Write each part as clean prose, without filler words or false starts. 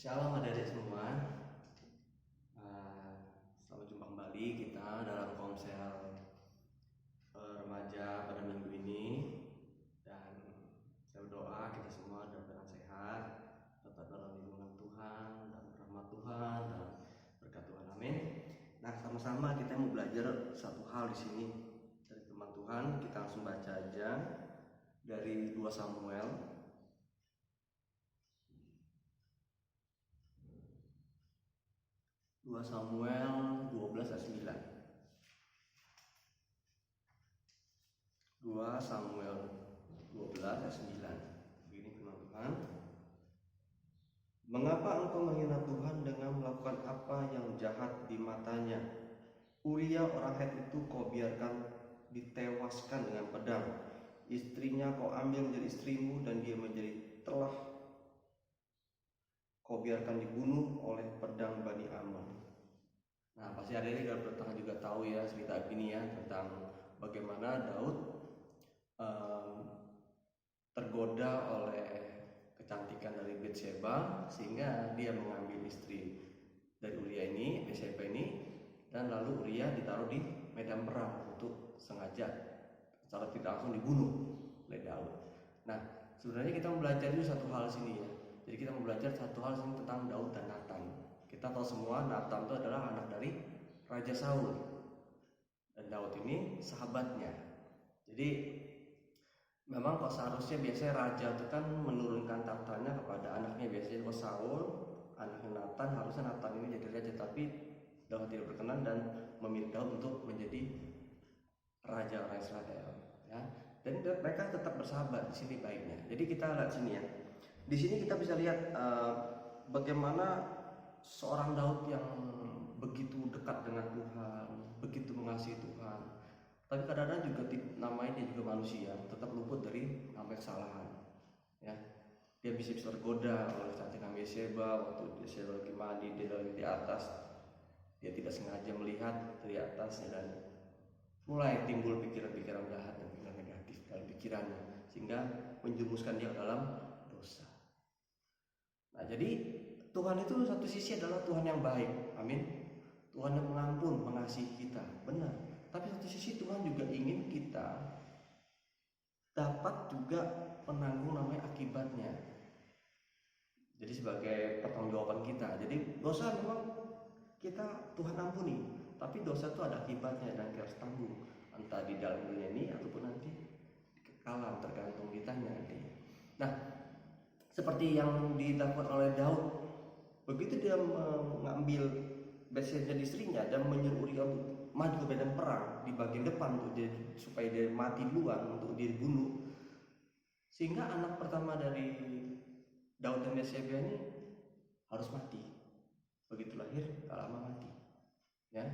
Shalom adik-adik semua. Selamat jumpa kembali kita dalam Komsel remaja pada minggu ini. Dan saya berdoa kita semua dalam sehat, tetap dalam lindungan Tuhan dan rahmat Tuhan dan berkat Tuhan. Amin. Nah, sama-sama kita mau belajar satu hal di sini dari firman Tuhan. Kita langsung baca aja dari 2 Samuel. 2 Samuel 12 ayat 9. 2 Samuel 12 ayat 9. Begini firman Tuhan. Mengapa engkau menghina Tuhan dengan melakukan apa yang jahat di matanya? Uria orang Het itu kau biarkan ditewaskan dengan pedang. Istrinya kau ambil menjadi istrimu dan dia menjadi telah kau biarkan dibunuh oleh pedang Bani Ammon. Nah, pasti adik-adik juga tahu ya cerita ini ya tentang bagaimana Daud tergoda oleh kecantikan dari Bathsheba sehingga dia mengambil istri dari Uria ini, Bathsheba ini, dan lalu Uria ditaruh di medan perang untuk sengaja secara tidak langsung dibunuh oleh Daud. Nah, sebenarnya kita mau belajar dulu satu hal sini ya. Jadi kita mau belajar satu hal sini tentang Daud dan Nathan. Kita tahu semua Nathan itu adalah anak dari Raja Saul dan Daud ini sahabatnya. Jadi memang kok seharusnya biasanya raja itu kan menurunkan tahtanya kepada anaknya. Biasanya kok Saul, anaknya Nathan, harusnya Nathan ini jadi raja, tapi Daud tidak berkenan dan memilih Daud untuk menjadi raja orang Israel. Ya. Dan mereka tetap bersahabat. Di sini baiknya. Jadi kita lihat sini ya. Di sini kita bisa lihat bagaimana seorang Daud yang begitu dekat dengan Tuhan, begitu mengasihi Tuhan, tapi kadang-kadang juga namanya dia juga manusia, tetap luput dari kesalahan. Ya, dia bisa tergoda oleh kecantikan Bathsheba waktu Bathsheba lagi mandi, dia lagi di atas, dia tidak sengaja melihat dari atasnya dan mulai timbul pikiran-pikiran jahat dan pikiran negatif dalam pikirannya sehingga menjumuskan dia dalam dosa. Nah, jadi Tuhan itu satu sisi adalah Tuhan yang baik, amin. Tuhan yang mengampun, mengasihi kita, benar. Tapi satu sisi Tuhan juga ingin kita dapat juga menanggung namanya akibatnya. Jadi sebagai pertanggungjawaban kita. Jadi dosa memang kita Tuhan ampuni, tapi dosa itu ada akibatnya dan kita harus tanggung, entah di dalam dunia ini ataupun nanti di kekekalan, tergantung kitanya nanti. Nah, seperti yang dilakukan oleh Daud, begitu dia mengambil Bathsheba jadi istrinya dan menyuruh Uria untuk maju ke medan perang di bagian depan untuk supaya dia mati duluan untuk dia dibunuh, sehingga anak pertama dari Daud dan Bathsheba ini harus mati. Begitu lahir, tak lama mati. Ya.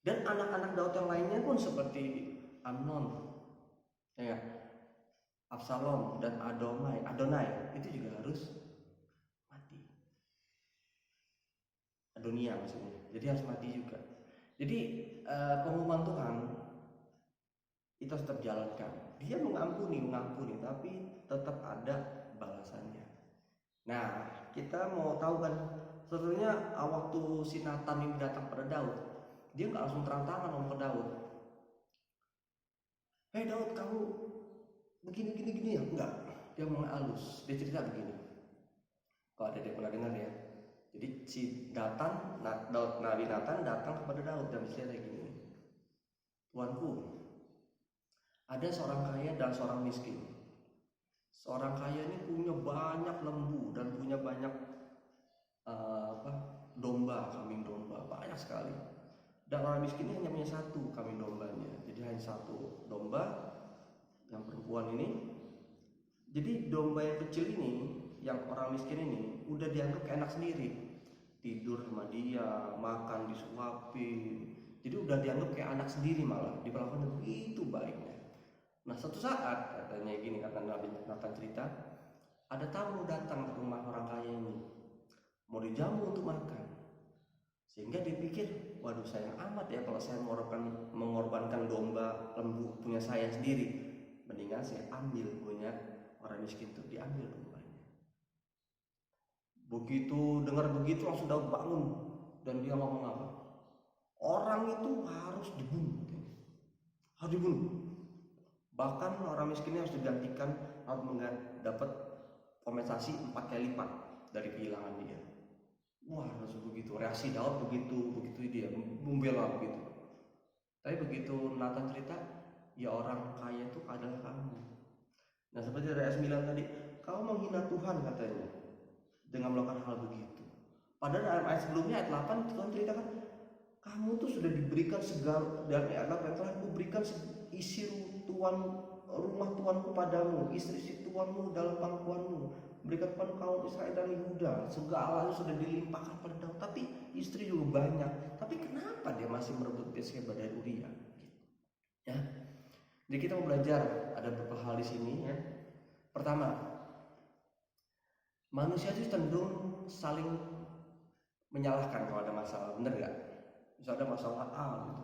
Dan anak-anak Daud yang lainnya pun seperti Amnon, ya, Absalom dan Adonai itu juga harus mati. Adonia maksudnya. Jadi harus mati juga. Jadi pengumuman Tuhan itu harus tetap jalankan. Dia mengampuni, tapi tetap ada balasannya. Nah, kita mau tahu kan sebetulnya waktu si Nathan ini datang pada Daud, dia nggak langsung terang-terangan ngomong ke Daud. Hei Daud, kamu begini ya? Enggak. Dia ngomong halus. Dia cerita begini. Kalau ada yang pernah dengar ya. Jadi si Nabi Nathan datang kepada Daud dan bercerita gini. Tuanku, ada seorang kaya dan seorang miskin. Seorang kaya ini punya banyak lembu dan punya banyak kambing domba, banyak sekali. Dan orang miskin ini hanya punya satu kambing dombanya. Jadi hanya satu domba yang perempuan ini. Jadi domba yang kecil ini, yang orang miskin ini, udah dianggap kayak anak sendiri. Tidur sama dia, makan disuapin. Jadi udah dianggap kayak anak sendiri, malah diperlakukan begitu baiknya. Nah, suatu saat katanya gini, kata Nabi Nathan cerita, ada tamu datang ke rumah orang kaya ini, mau dijamu untuk makan. Sehingga dipikir, waduh sayang amat ya kalau saya mengorbankan domba lembu punya saya sendiri, mendingan saya ambil punya orang miskin itu, diambil dombanya. Begitu dengar begitu langsung Daud bangun dan dia ngomong apa? Orang itu harus dibunuh. Harus dibunuh. Bahkan orang miskinnya harus digantikan, harus dapat kompensasi 4 kali lipat dari kehilangan dia. Wah, langsung begitu. Reaksi Daud begitu dia membela begitu. Tapi begitu Nathan cerita, ya orang kaya itu adalah kamu. Nah, seperti dari ayat 9 tadi, kau menghina Tuhan katanya dengan melakukan hal begitu. Padahal dalam ayat sebelumnya ayat 8 Tuhan ceritakan, kamu tuh sudah diberikan segala, dan ayat 8 telah kuberikan isi rumah Tuhanku padamu, istri Tuhanmu dalam pangkuanmu, berikan kepada kaum Israel dan Yehuda, segalanya sudah dilimpahkan pada Daud. Tapi istri juga banyak. Tapi kenapa dia masih merebut Batsheba dari Uria? Ya, jadi kita mau belajar ada beberapa hal di sini. Ya. Pertama, manusia itu cenderung saling menyalahkan kalau ada masalah, bener gak? Misalnya ada masalah A gitu,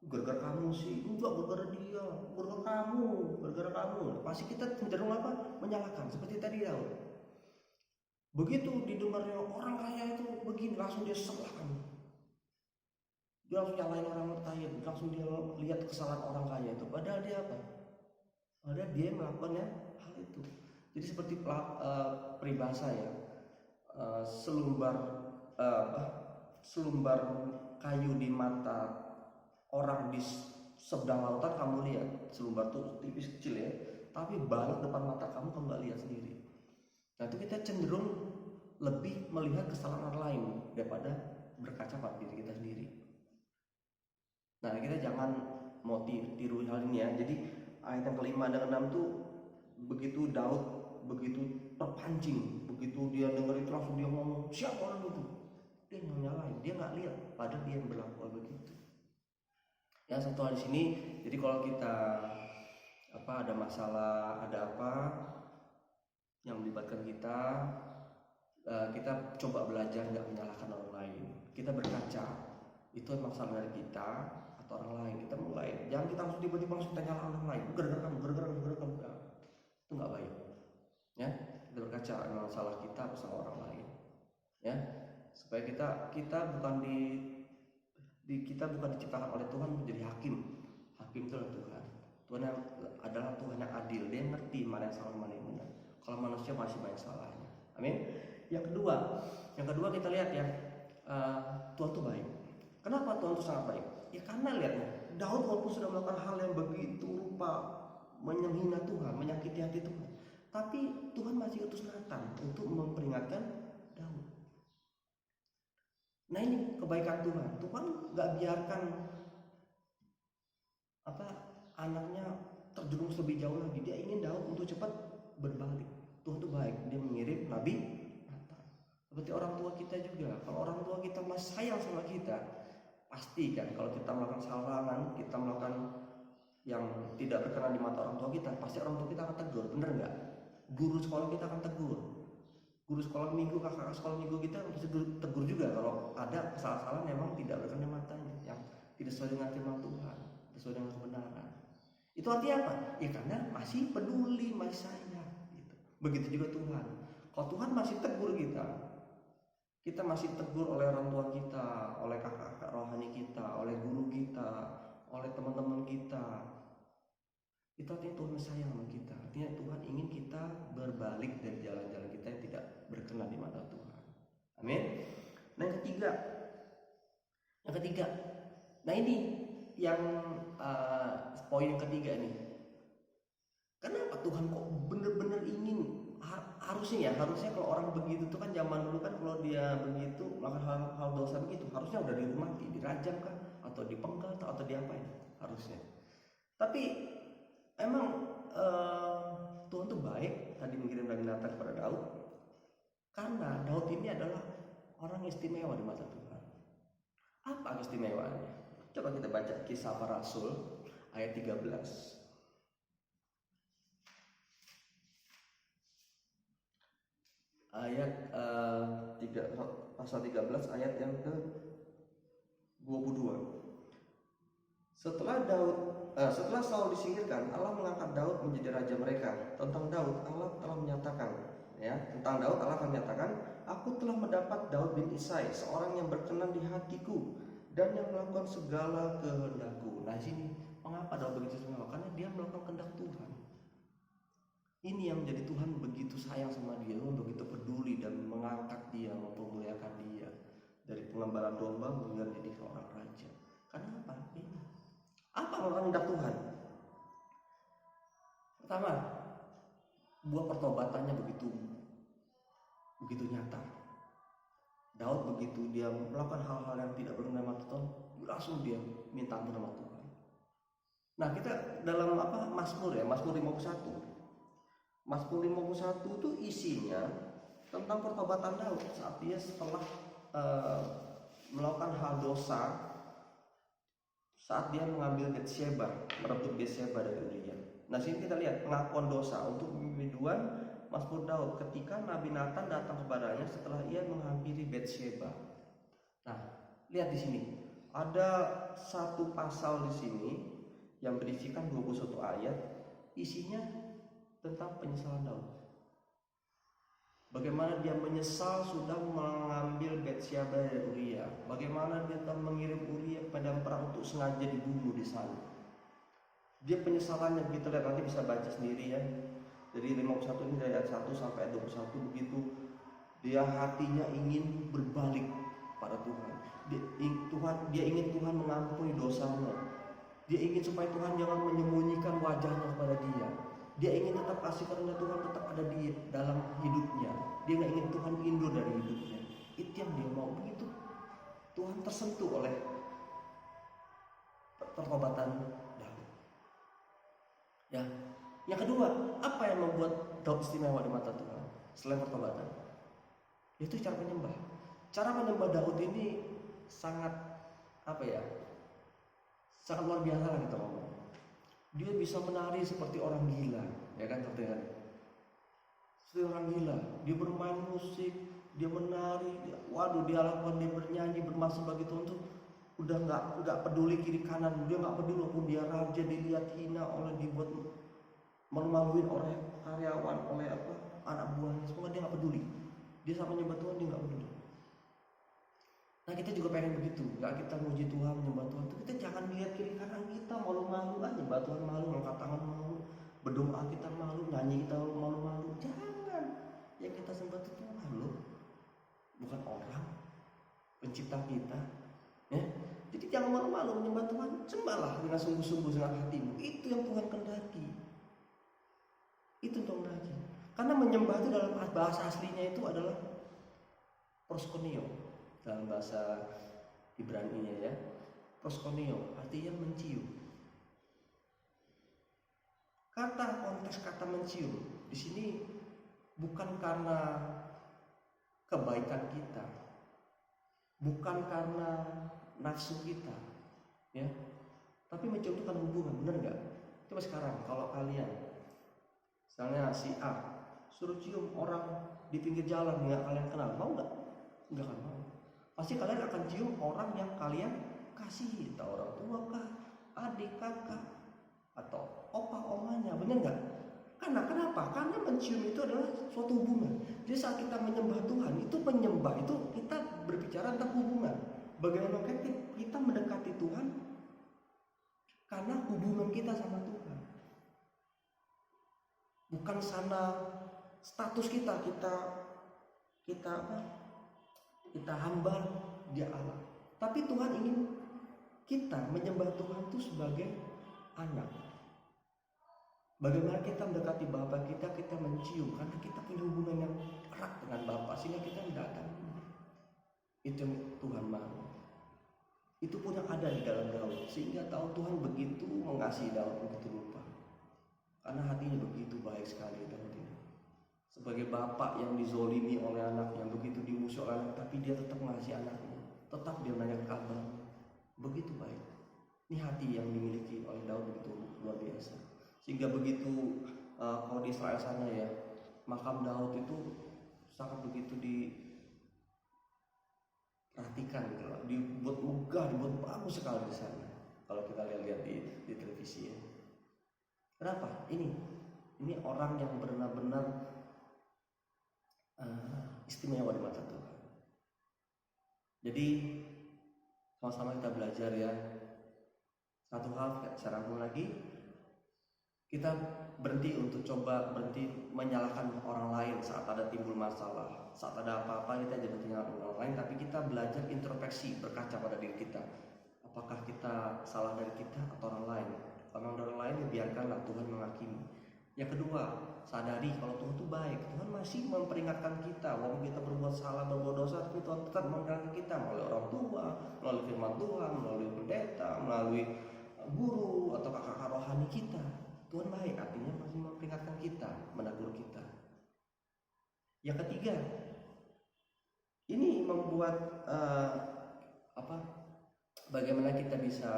gara-gara kamu sih, enggak gara-gara dia, gara-gara kamu. Pasti kita cenderung apa? Menyalahkan. Seperti tadi Daud. Begitu didengarnya orang kaya itu begini, langsung dia salahkan. Dia langsung nyalain orang kaya, langsung dia lihat kesalahan orang kaya itu. Padahal dia apa? Padahal dia melakukannya hal itu. Jadi seperti peribahasa ya, selumbar kayu di mata orang di seberang lautan kamu lihat, selumbar tuh tipis kecil ya, tapi banyak depan mata kamu nggak lihat sendiri. Nah itu kita cenderung lebih melihat kesalahan orang lain daripada berkaca pada diri kita sendiri. Nah kita jangan mau tiru hal ini ya. Jadi ayat yang ke-5 dan 6 tuh begitu Daud begitu terpancing, begitu dia dengar itu langsung dia ngomong, siapa orang itu? Dia nyalain, dia nggak lihat, padahal dia berlaku begitu. Ya satu hal di sini, jadi kalau kita ada masalah, ada apa yang melibatkan kita, kita coba belajar nggak menyalahkan orang lain. Kita berkaca, itu masalah dari kita atau orang lain. Kita mulai, jangan kita langsung tiba-tiba langsung nyalakan orang lain. Gara-gara kamu, itu nggak baik. Ya, kita berkaca masalah kita bersama orang lain. Ya, supaya kita bukan kita bukan diciptakan oleh Tuhan menjadi hakim. Hakim itu adalah Tuhan. Tuhan adalah Tuhan yang adil. Dia ngerti mana yang salah, mana yang benar. Kalau manusia masih banyak salahnya. Amin. Yang kedua kita lihat ya, Tuhan itu baik. Kenapa Tuhan itu sangat baik? Ya karena lihatnya, Daud walaupun sudah melakukan hal yang begitu rupa menghina Tuhan, menyakiti hati Tuhan, tapi Tuhan masih utus Nathan untuk memperingatkan Daud. Nah ini kebaikan Tuhan. Tuhan nggak biarkan anaknya terjerumus lebih jauh lagi. Dia ingin Daud untuk cepat berbalik. Tuhan itu baik. Dia mengirim Nabi Nathan. Seperti orang tua kita juga. Kalau orang tua kita masih sayang sama kita, pasti kan kalau kita melakukan kesalahan, kita melakukan yang tidak berkenan di mata orang tua kita, pasti orang tua kita akan tegur. Bener nggak? Guru sekolah kita akan tegur. Guru sekolah minggu, kakak sekolah minggu kita harus tegur juga kalau ada kesalahan memang tidak berkenan di matanya, yang tidak sesuai dengan firman Tuhan, sesuai dengan kebenaran. Itu artinya apa? Ya karena masih peduli, masih sayang gitu. Begitu juga Tuhan. Kalau Tuhan masih tegur kita masih tegur oleh orang tua kita, oleh kakak-kakak rohani kita, oleh guru kita, oleh teman-teman kita. Itu artinya Tuhan sayang sama kita. Artinya Tuhan ingin kita berbalik dari jalan-jalan kita yang tidak berkenan di mata Tuhan. Amin. Nah yang ketiga. Nah ini yang poin yang ketiga ini. Kenapa Tuhan kok benar-benar ingin harusnya kalau orang begitu tuh kan zaman dulu kan kalau dia begitu melakukan hal dosa begitu harusnya udah dihormati, dirajam kan atau dipenggal atau diapain harusnya. Tapi emang Tuhan tuh baik tadi mengirim Nabi Nathan kepada Daud karena Daud ini adalah orang istimewa di mata Tuhan. Apa keistimewaannya? Coba kita baca Kisah Para Rasul ayat 13. Ayat pasal 13 ayat yang ke-22. Setelah Saul disingkirkan, Allah mengangkat Daud menjadi raja mereka. Tentang Daud Allah telah menyatakan, Aku Isai, seorang yang berkenan di hatiku dan yang melakukan segala kehendakku. Nah, sini mengapa Daud begitu istimewa? Karena dia melakukan kehendak Tuhan. Ini yang menjadi Tuhan begitu sayang sama dia, begitu peduli dan mengangkat dia, mempermuliakan dia dari pengembala domba hingga menjadi seorang raja. Karena apa? Ini. Apa melakukan kehendak Tuhan? Pertama, buah pertobatannya begitu nyata. Daud begitu dia melakukan hal-hal yang tidak benar sama Tuhan, langsung dia minta ampun sama Tuhan. Nah, kita dalam Mazmur 51. Mazmur 51 itu isinya tentang pertobatan Daud saat dia setelah melakukan hal dosa, saat dia mengambil Betsheba, merebut Betsheba dari Uria. Nah, sini kita lihat pengakuan dosa untuk biduan Mazmur Daud ketika Nabi Nathan datang kepadanya setelah ia menghampiri Betsheba. Nah, lihat di sini ada satu pasal di sini yang berisikan 21 ayat, isinya tentang penyesalan Daud. Bagaimana dia menyesal sudah mengambil Betsheba dari Uria. Bagaimana dia telah mengirim Uria pada perang untuk sengaja dibunuh di sana. Dia penyesalannya begitu, lihat nanti bisa baca sendiri ya. Jadi 51 ini dari ayat 1 sampai ayat 21 begitu dia hatinya ingin berbalik pada Tuhan. Dia ingin Tuhan mengampuni dosanya. Dia ingin supaya Tuhan jangan menyembunyikan wajahnya kepada dia. Dia ingin tetap kasih karunia Tuhan tetap ada di dalam hidupnya. Dia nggak ingin Tuhan mundur dari hidupnya. Itu yang dia mau. Begitu Tuhan tersentuh oleh pertobatan Daud. Ya. Yang kedua, apa yang membuat Daud istimewa di mata Tuhan selain pertobatan? Itu cara menyembah. Cara menyembah Daud ini sangat sangat luar biasa lah kita ngomong. Dia bisa menari seperti orang gila, ya kan, seperti orang gila. Dia bermain musik, dia menari, dia lakukan, dia bernyanyi, bermasuk bagi Tuhan tuh udah nggak peduli kiri kanan, dia nggak peduli walaupun dia raja, dilihat hina oleh, dibuat malu-maluin oleh karyawan, oleh anak buahnya, semua dia nggak peduli. Dia sama menyembah Tuhan, dia nggak peduli. Nah, kita juga pengen begitu, nggak kita muji Tuhan, menyembah Tuhan tuh kita jangan lihat kiri kanan kita malu-malu aja, nyembah Tuhan malu, angkat tangan malu, berdoa kita malu, nyanyi kita malu-malu. Jangan, yang kita sembah itu Tuhan loh, bukan orang pencipta kita, ya. Jadi jangan malu-malu menyembah Tuhan, sembahlah dengan sungguh-sungguh dengan hatimu. Itu yang Tuhan kehendaki. Itu Tuhan kehendaki. Karena menyembah itu dalam bahasa aslinya itu adalah proskuneo. Dalam bahasa Ibrani-nya ya, proskuneo artinya mencium. Konteks kata mencium di sini bukan karena kebaikan kita, bukan karena nafsu kita, ya. Tapi mencium itu kan hubungan, benar nggak? Coba sekarang kalau kalian, misalnya si A suruh cium orang di pinggir jalan nggak kalian kenal, mau nggak? Nggak akan mau. Pasti kalian akan cium orang yang kalian kasihi, entah orang tua kah, adik, kakak, atau opa omanya, benar nggak? Karena kenapa? Karena mencium itu adalah suatu hubungan. Jadi saat kita menyembah Tuhan, itu menyembah itu kita berbicara tentang hubungan. Bagaimana kita mendekati Tuhan karena hubungan kita sama Tuhan. Bukan sana status kita hamba dia Allah. Tapi Tuhan ingin kita menyembah Tuhan itu sebagai anak. Bagaimana kita mendekati Bapa kita mencium karena kita punya hubungan yang erat dengan Bapa sehingga kita mendatangi. Itu yang Tuhan mau. Itu pun yang ada di dalam Daud sehingga tahu Tuhan begitu mengasihi Daud, begitu lupa. Karena hatinya begitu baik sekali Daud ini. Sebagai bapak yang dizolimi oleh anak, yang begitu dimusuhi oleh anak, tapi dia tetap mengasihi anaknya, tetap dia menanyakan kabar, begitu baik. Ini hati yang dimiliki oleh Daud begitu luar biasa. Sehingga begitu kalau di Israel sana ya, makam Daud itu sangat begitu diperhatikan gitu loh, dibuat megah, dibuat bagus sekali di sana. Kalau kita lihat di televisi ya. Kenapa? Ini orang yang benar-benar istimewa di mata Tuhan. Jadi sama-sama kita belajar ya. Satu hal saya rangkum lagi, kita berhenti menyalahkan orang lain saat ada timbul masalah, saat ada apa-apa kita jangan menyalahkan orang lain, tapi kita belajar introspeksi, berkaca pada diri kita. Apakah kita salah dari kita atau orang lain? Kalau dari orang lain ya biarkanlah Tuhan menghakimi. Yang kedua, sadari kalau Tuhan itu baik. Tuhan masih memperingatkan kita walaupun kita berbuat salah, berbuat dosa, tapi Tuhan tetap memperingatkan kita melalui orang tua, melalui firman Tuhan, melalui pendeta, melalui guru atau kakak-kakak rohani kita. Tuhan baik, artinya masih memperingatkan kita, menegur kita. Yang ketiga, ini membuat bagaimana kita bisa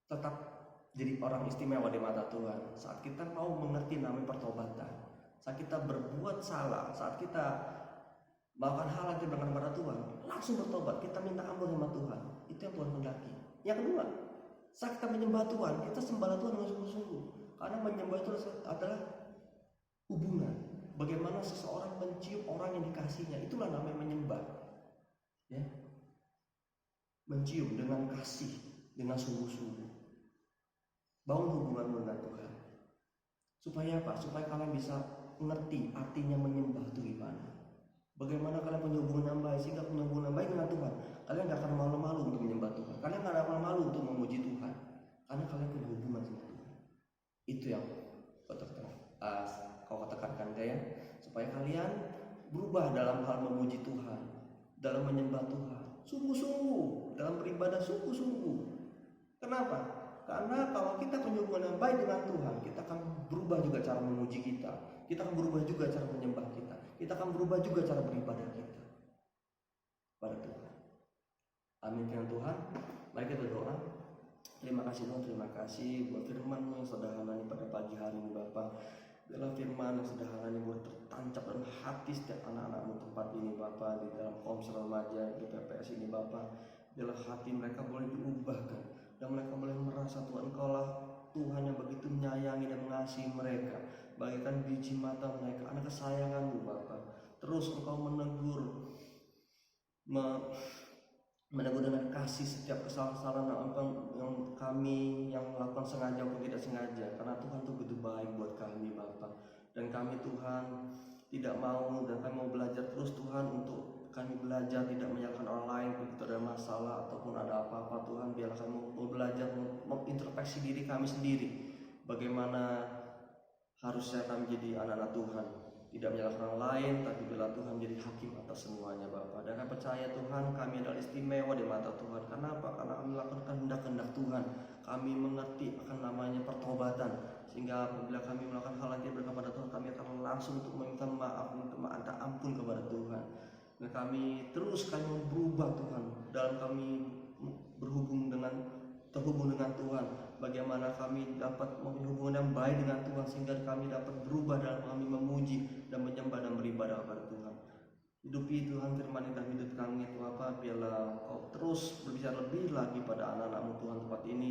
tetap jadi orang istimewa di mata Tuhan saat kita mau mengerti namanya pertobatan, saat kita berbuat salah, saat kita melakukan hal yang tidak benar kepada Tuhan, langsung bertobat, kita minta ampun sama Tuhan. Itu yang Tuhan hendaki. Yang kedua, saat kita menyembah Tuhan, kita sembahlah Tuhan dengan sungguh-sungguh. Karena menyembah itu adalah hubungan. Bagaimana seseorang mencium orang yang dikasihnya, itulah namanya menyembah. Ya. Mencium dengan kasih, dengan sungguh-sungguh. Bangun hubungan dengan Tuhan. Supaya apa? Supaya kalian bisa mengerti artinya menyembah itu gimana. Bagaimana kalian punya hubungan yang baik, sehingga punya hubungan yang baik dengan Tuhan. Kalian gak akan malu-malu untuk menyembah Tuhan. Kalian gak akan malu-malu untuk memuji Tuhan. Karena kalian punya hubungan sama Tuhan. Itu yang kau tekankan ya. Supaya kalian berubah dalam hal memuji Tuhan, dalam menyembah Tuhan, sungguh-sungguh, dalam beribadah sungguh-sungguh. Kenapa? Karena kalau kita punya hubungan yang baik dengan Tuhan, kita akan berubah juga cara memuji kita. Kita akan berubah juga cara menyembah kita. Kita akan berubah juga cara beribadah kita pada Tuhan. Amin firman Tuhan. Mari kita berdoa. Terima kasih Tuhan, terima kasih buat firman-Mu yang sederhana ini pada pagi hari ini Bapa. Biarlah firman yang sederhana ini buat tertancap dalam hati setiap anak-anak-Mu tempat ini Bapa, di dalam Komsel Remaja di PPS ini Bapa. Biarlah hati mereka boleh diubahkan dan mereka boleh merasa Tuhan Engkaulah Tuhan yang begitu menyayangi dan mengasihi mereka, bagaikan biji mata mereka, anak kesayangan-Mu Bapa. Terus Engkau menegur dengan kasih setiap kesalahan yang kami yang melakukan sengaja maupun tidak sengaja, karena Tuhan itu begitu baik buat kami Bapa. Dan kami Tuhan tidak mau, dan kami mau belajar terus Tuhan, untuk kami belajar tidak menyalahkan orang lain begitu ada masalah ataupun ada apa-apa Tuhan. Biarlah kami mau belajar mengintrospeksi diri kami sendiri, bagaimana harusnya kami jadi anak-anak Tuhan, tidak menyalahkan orang lain, tapi bila Tuhan menjadi hakim atas semuanya Bapa. Dan kami percaya Tuhan, kami adalah istimewa di mata Tuhan. Kenapa? Karena kami melakukan kehendak-kehendak Tuhan. Kami mengerti akan namanya pertobatan, sehingga apabila kami melakukan hal yang tidak kepada Tuhan, kami akan langsung untuk meminta maaf, minta ampun kepada Tuhan. Dan kami berubah Tuhan dalam kami terhubung dengan Tuhan. Bagaimana kami dapat mempunyai hubungan yang baik dengan Tuhan, sehingga kami dapat berubah dalam kami memuji dan menyembah dan beribadah kepada Tuhan. Hidupi Tuhan firman dalam hidup kami Tuhan Bapa. Biarlah Kau terus berbicara lebih lagi pada anak-anak-Mu Tuhan tempat ini.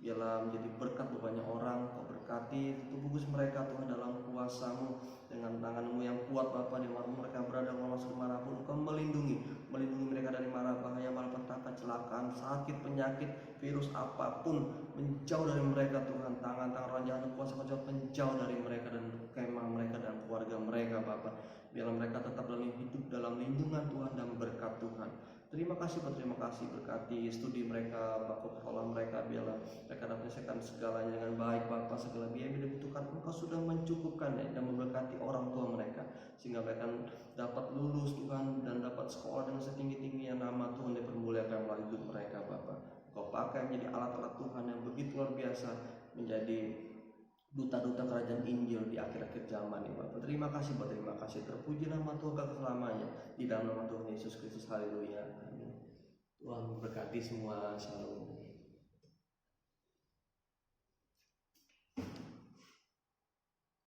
Biarlah menjadi berkat buat banyak orang. Kau berkati, tutup bungkus mereka Tuhan dalam kuasa-Mu, dengan tangan-Mu yang kuat Bapa. Di mana mereka berada, mau masuk dimanapun, Kau melindungi mereka dari mara bahaya, malapetaka, kecelakaan, sakit, penyakit, virus apapun, menjauh dari mereka Tuhan. Tangan-tangan orang jahat, kuasa jahat menjauh dari mereka dan kemah mereka dan keluarga mereka Bapa. Biarlah mereka tetap dalam hidup dalam lindungan Tuhan dan berkat Tuhan. Terima kasih berkati studi mereka, Bapak sekolah mereka. Biarlah mereka dapat menyelesaikan segalanya dengan baik Bapak. Segala biaya yang dibutuhkan Engkau sudah mencukupkan dan memberkati orang tua mereka, sehingga mereka dapat lulus Tuhan dan dapat sekolah dengan setinggi-tingginya nama Tuhan dipermuliakan melalui hidup mereka Bapak. Kau pakai menjadi alat-alat Tuhan yang begitu luar biasa, menjadi duta-duta kerajaan Injil di akhir-akhir zaman ini Bapak. Terima kasih. Terpuji nama Tuhan selamanya, di dalam nama Tuhan Yesus Kristus. Haleluya. Amin. Tuhan berkati semua. Shalom.